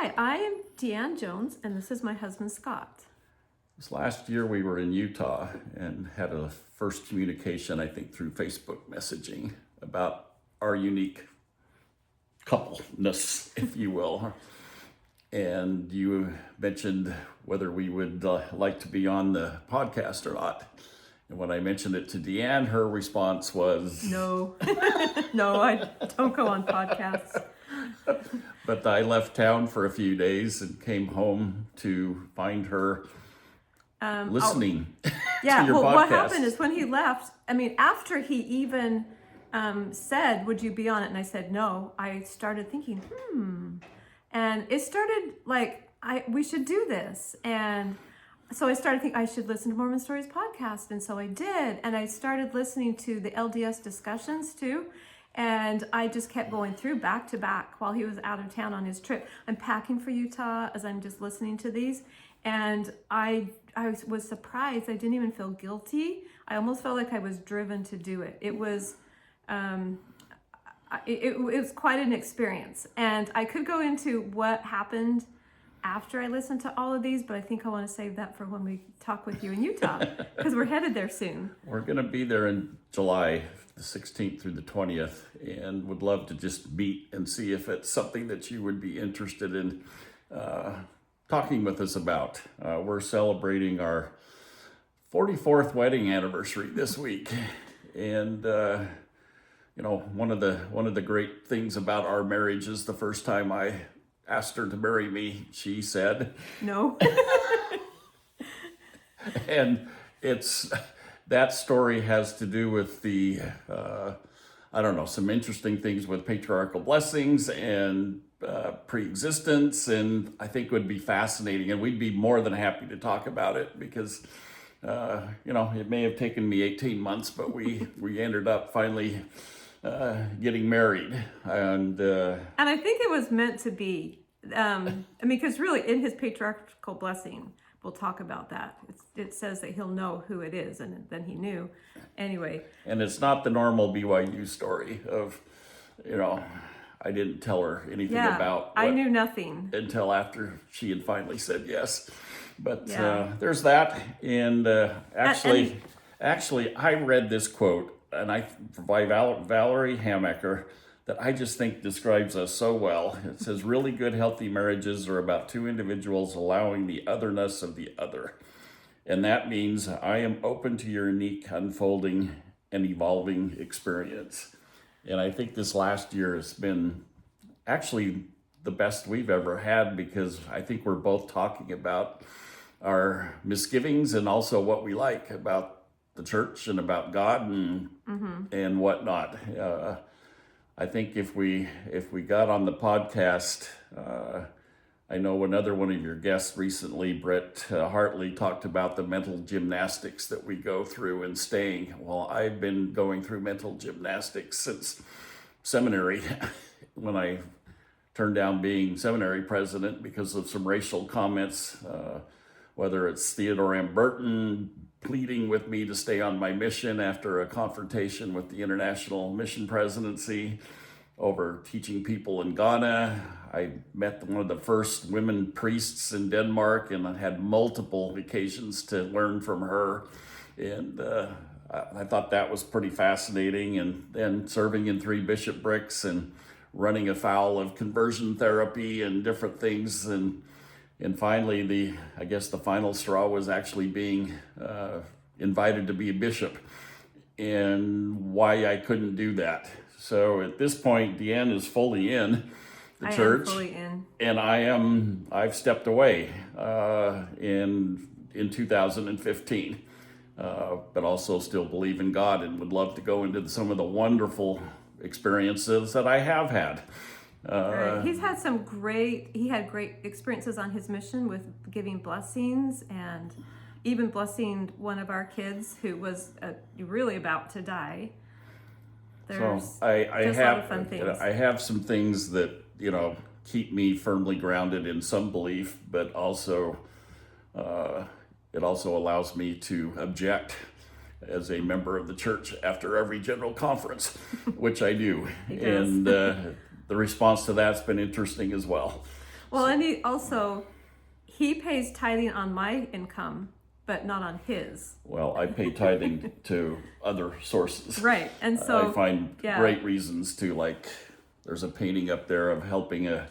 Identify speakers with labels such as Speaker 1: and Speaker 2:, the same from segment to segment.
Speaker 1: Hi, I am Deanne Jones, and this is my husband, Scott.
Speaker 2: This last year we were in Utah and had a first communication, I think, through Facebook messaging about our unique coupleness, if you will. And you mentioned whether we would like to be on the podcast or not. And when I mentioned it to Deanne, her response was...
Speaker 1: No, no, I don't go on podcasts.
Speaker 2: But I left town for a few days and came home to find her listening to your podcast.
Speaker 1: What happened is when he left, after he even said, would you be on it? And I said, no, I started thinking, And it started like, we should do this. And so I started thinking I should listen to Mormon Stories Podcast. And so I did. And I started listening to the LDS discussions too. And I just kept going through back to back while he was out of town on his trip. I'm packing for Utah as I'm just listening to these. And I was surprised. I didn't even feel guilty. I almost felt like I was driven to do it. It was, it was quite an experience. And I could go into what happened after I listened to all of these, but I think I want to save that for when we talk with you in Utah, because we're headed there soon.
Speaker 2: We're going to be there in July, the 16th through the 20th, and would love to just meet and see if it's something that you would be interested in talking with us about. We're celebrating our 44th wedding anniversary this week, and one of the great things about our marriage is the first time I asked her to marry me, she said
Speaker 1: no.
Speaker 2: And that story has to do with the some interesting things with patriarchal blessings and pre-existence, and I think would be fascinating, and we'd be more than happy to talk about it because it may have taken me 18 months, but we ended up finally getting married, and
Speaker 1: I think it was meant to be. Because really, in his patriarchal blessing, we'll talk about that. It says that he'll know who it is, and then he knew. Anyway.
Speaker 2: And it's not the normal BYU story of, I didn't tell her anything about.
Speaker 1: I knew nothing
Speaker 2: until after she had finally said yes. But there's that, and actually, I read this quote, and by Valerie Hamaker, that I just think describes us so well. It says, really good, healthy marriages are about two individuals allowing the otherness of the other. And that means I am open to your unique, unfolding, and evolving experience. And I think this last year has been actually the best we've ever had, because I think we're both talking about our misgivings and also what we like about the church and about God and whatnot. I think if we got on the podcast, I know another one of your guests recently, Brett Hartley, talked about the mental gymnastics that we go through in staying. Well, I've been going through mental gymnastics since seminary when I turned down being seminary president because of some racial comments, whether it's Theodore M. Burton pleading with me to stay on my mission after a confrontation with the International Mission Presidency over teaching people in Ghana. I met one of the first women priests in Denmark, and I had multiple occasions to learn from her. And I thought that was pretty fascinating. And then serving in 3 bishoprics and running afoul of conversion therapy and different things. And finally, the final straw was actually being invited to be a bishop, and why I couldn't do that. So at this point, Deanne is fully in the church.
Speaker 1: I am fully in.
Speaker 2: And I've stepped away in 2015, but also still believe in God and would love to go into some of the wonderful experiences that I have had.
Speaker 1: Right. He had great experiences on his mission with giving blessings, and even blessing one of our kids who was really about to die. There's
Speaker 2: I
Speaker 1: a lot of fun things.
Speaker 2: I have some things that keep me firmly grounded in some belief, but also it also allows me to object as a member of the church after every general conference, which I do. And the response to that's been interesting as well.
Speaker 1: Well, and he pays tithing on my income, but not on his.
Speaker 2: Well, I pay tithing to other sources.
Speaker 1: Right. And so
Speaker 2: I find great reasons to, like, there's a painting up there of helping an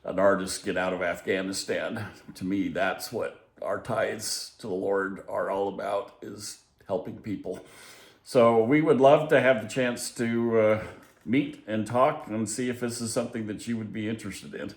Speaker 2: artist get out of Afghanistan. To me, that's what our tithes to the Lord are all about, is helping people. So we would love to have the chance to meet and talk and see if this is something that you would be interested in.